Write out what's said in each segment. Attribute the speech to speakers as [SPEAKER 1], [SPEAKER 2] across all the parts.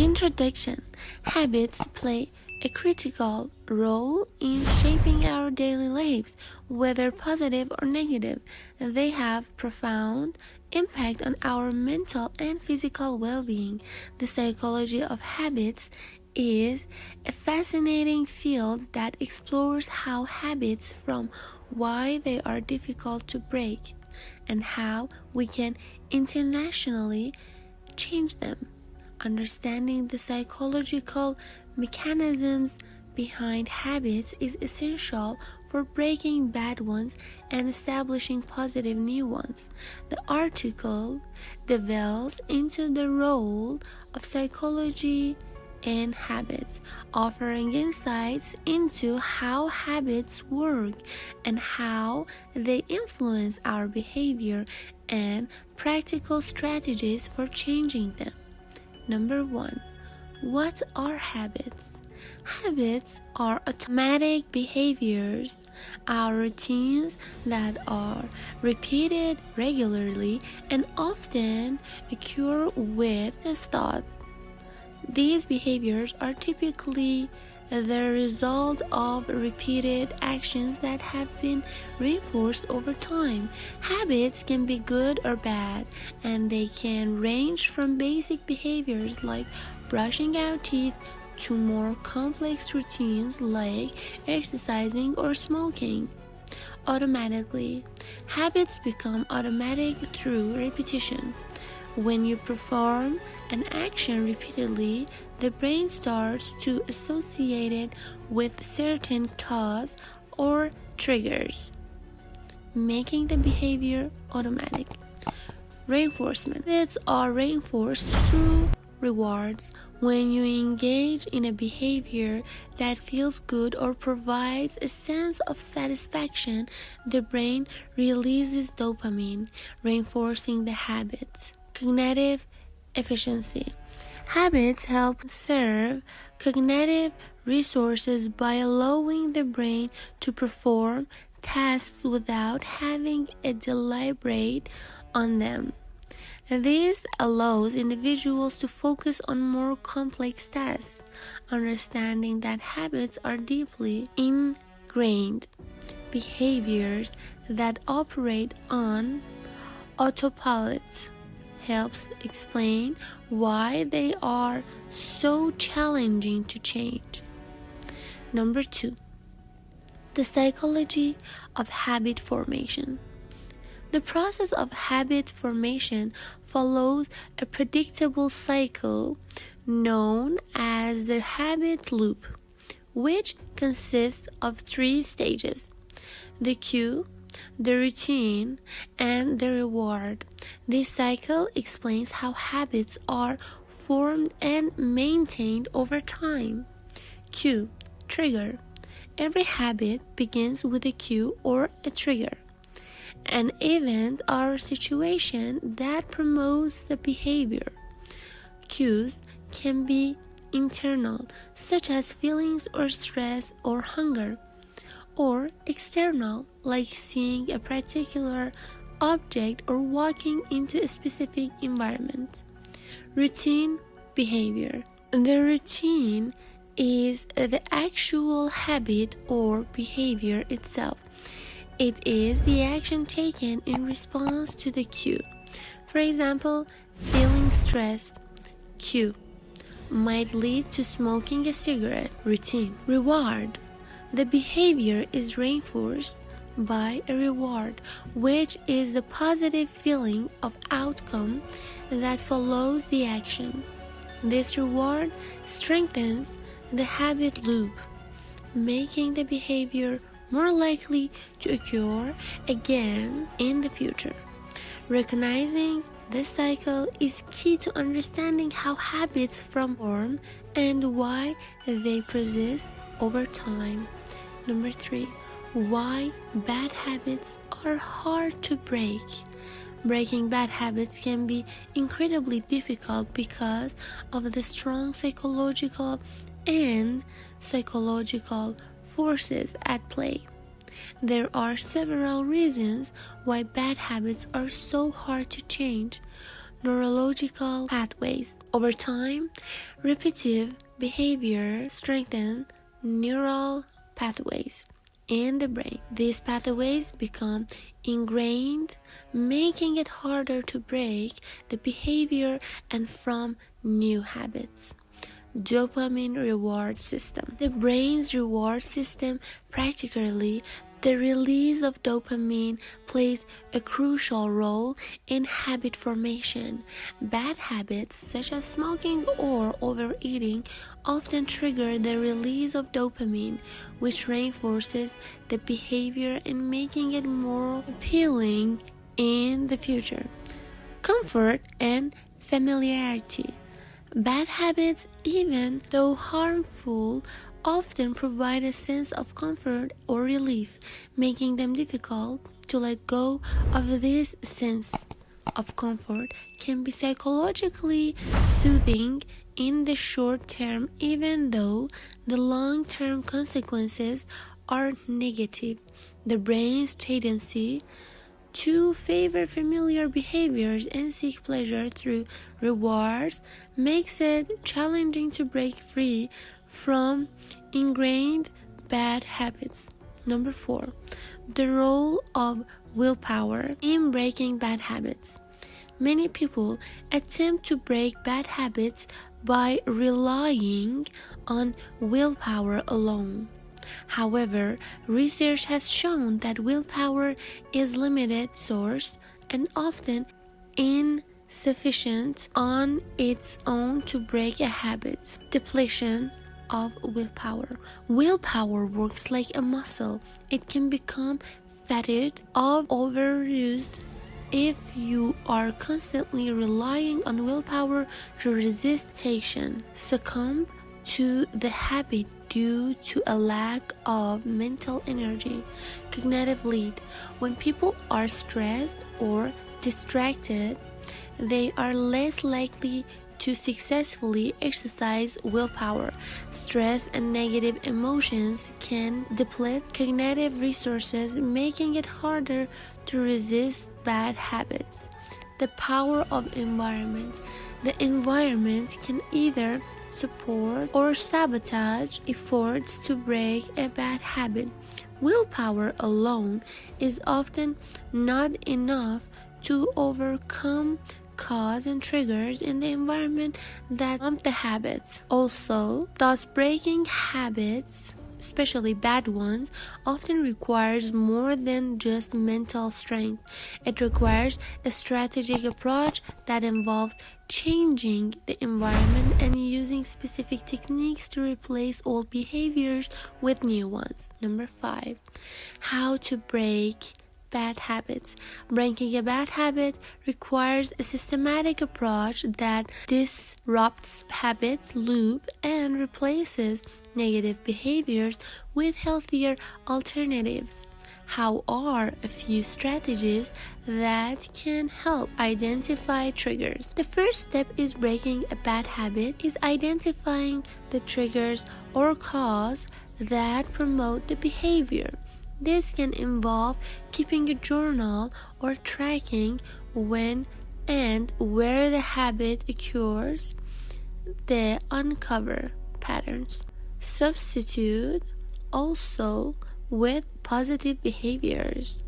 [SPEAKER 1] Introduction. Habits play a critical role in shaping our daily lives, whether positive or negative. They have profound impact on our mental and physical well-being. The psychology of habits is a fascinating field that explores how habits from why they are difficult to break and how we can intentionally change them. Understanding the psychological mechanisms behind habits is essential for breaking bad ones and establishing positive new ones. The article delves into the role of psychology and habits, offering insights into how habits work and how they influence our behavior and practical strategies for changing them. Number 1. What are habits? Habits are automatic behaviors, our routines that are repeated regularly and often occur with just thought. These behaviors are typically the result of repeated actions that have been reinforced over time. Habits can be good or bad, and they can range from basic behaviors like brushing our teeth to more complex routines like exercising or smoking. Automatically, habits become automatic through repetition. When you perform an action repeatedly, the brain starts to associate it with certain cause or triggers, making the behavior automatic. Reinforcement. Habits are reinforced through rewards. When you engage in a behavior that feels good or provides a sense of satisfaction, the brain releases dopamine, reinforcing the habits. Cognitive efficiency. Habits help conserve cognitive resources by allowing the brain to perform tasks without having to deliberate on them. This allows individuals to focus on more complex tasks, understanding that habits are deeply ingrained behaviors that operate on autopilot. Helps explain why they are so challenging to change. Number 2. The psychology of habit formation. The process of habit formation follows a predictable cycle known as the habit loop, which consists of 3 stages: the cue, the routine, and the reward. This cycle explains how habits are formed and maintained over time. Cue, trigger. Every habit begins with a cue or a trigger, an event or situation that promotes the behavior. Cues can be internal, such as feelings or stress or hunger, or external, like seeing a particular object or walking into a specific environment. Routine behavior. The routine is the actual habit or behavior itself. It is the action taken in response to the cue. For example, feeling stressed. Cue might lead to smoking a cigarette. Routine. Reward. The behavior is reinforced by a reward, which is the positive feeling of outcome that follows the action. This reward strengthens the habit loop, making the behavior more likely to occur again in the future. Recognizing this cycle is key to understanding how habits form and why they persist over time. Number 3. Why bad habits are hard to break. Breaking bad habits can be incredibly difficult because of the strong psychological forces at play. There are several reasons why bad habits are so hard to change. neurological pathways. Over time, repetitive behavior strengthens neural pathways in the brain. These pathways become ingrained, making it harder to break the behavior and form new habits. Dopamine reward system. The brain's reward system, practically the release of dopamine, plays a crucial role in habit formation. Bad habits such as smoking or overeating often trigger the release of dopamine, which reinforces the behavior and making it more appealing in the future. Comfort and familiarity. Bad habits, even though harmful, often provide a sense of comfort or relief, making them difficult to let go of. This sense of comfort can be psychologically soothing in the short term, even though the long-term consequences are negative. The brain's tendency to favor familiar behaviors and seek pleasure through rewards makes it challenging to break free from ingrained bad habits. Number 4. The role of willpower in breaking bad habits. Many people attempt to break bad habits by relying on willpower alone. However, research has shown that willpower is limited source and often insufficient on its own to break a habit. Depletion of willpower. Willpower works like a muscle. It can become fatigued or overused if you are constantly relying on willpower to resist temptation. Succumb to the habit due to a lack of mental energy. Cognitive lead. When people are stressed or distracted, they are less likely to successfully exercise willpower. Stress and negative emotions can deplete cognitive resources, making it harder to resist bad habits. The power of environment. The environment can either support or sabotage efforts to break a bad habit. Willpower alone is often not enough to overcome cause and triggers in the environment that prompt the habits. Also, thus breaking habits, especially bad ones, often requires more than just mental strength. It requires a strategic approach that involves changing the environment and using specific techniques to replace old behaviors with new ones. Number 5. How to break bad habits. Breaking a bad habit requires a systematic approach that disrupts habit loop and replaces negative behaviors with healthier alternatives. How are a few strategies that can help identify triggers? The first step is breaking a bad habit is identifying the triggers or cause that promote the behavior. This can involve keeping a journal or tracking when and where the habit occurs. They uncover patterns. Substitute also with positive behaviors.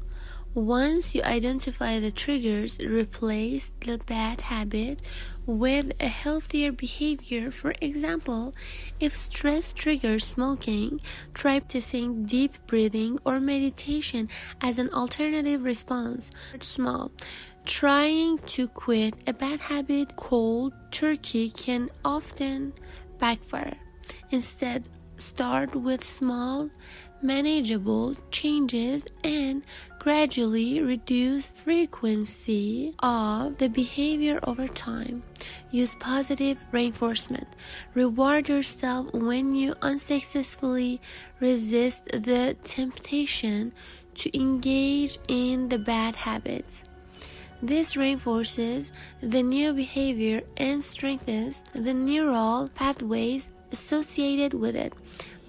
[SPEAKER 1] Once you identify the triggers, replace the bad habit with a healthier behavior. For example, if stress triggers smoking, try practicing deep breathing or meditation as an alternative response. Start small. Trying to quit a bad habit cold turkey can often backfire. Instead, start with small, manageable changes and gradually reduce frequency of the behavior over time. Use positive reinforcement. Reward yourself when you unsuccessfully resist the temptation to engage in the bad habits. This reinforces the new behavior and strengthens the neural pathways associated with it.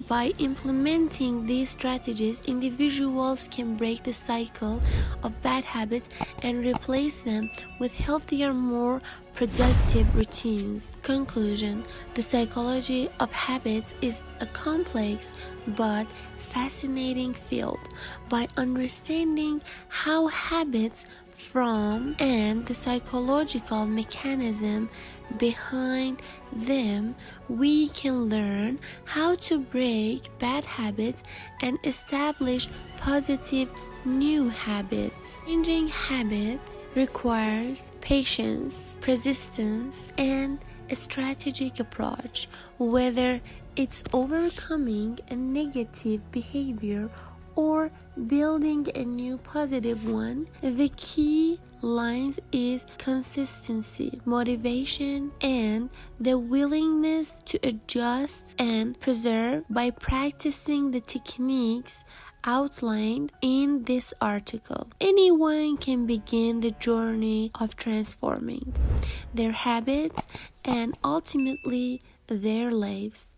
[SPEAKER 1] By implementing these strategies, individuals can break the cycle of bad habits and replace them with healthier, more productive routines. Conclusion: the psychology of habits is a complex but fascinating field. By understanding how habits form and the psychological mechanism behind them, we can learn how to break bad habits and establish positive new habits. Changing habits requires patience, persistence, and a strategic approach, whether it's overcoming a negative behavior or building a new positive one. The key lines is consistency, motivation, and the willingness to adjust and persevere. By practicing the techniques outlined in this article, anyone can begin the journey of transforming their habits and ultimately their lives.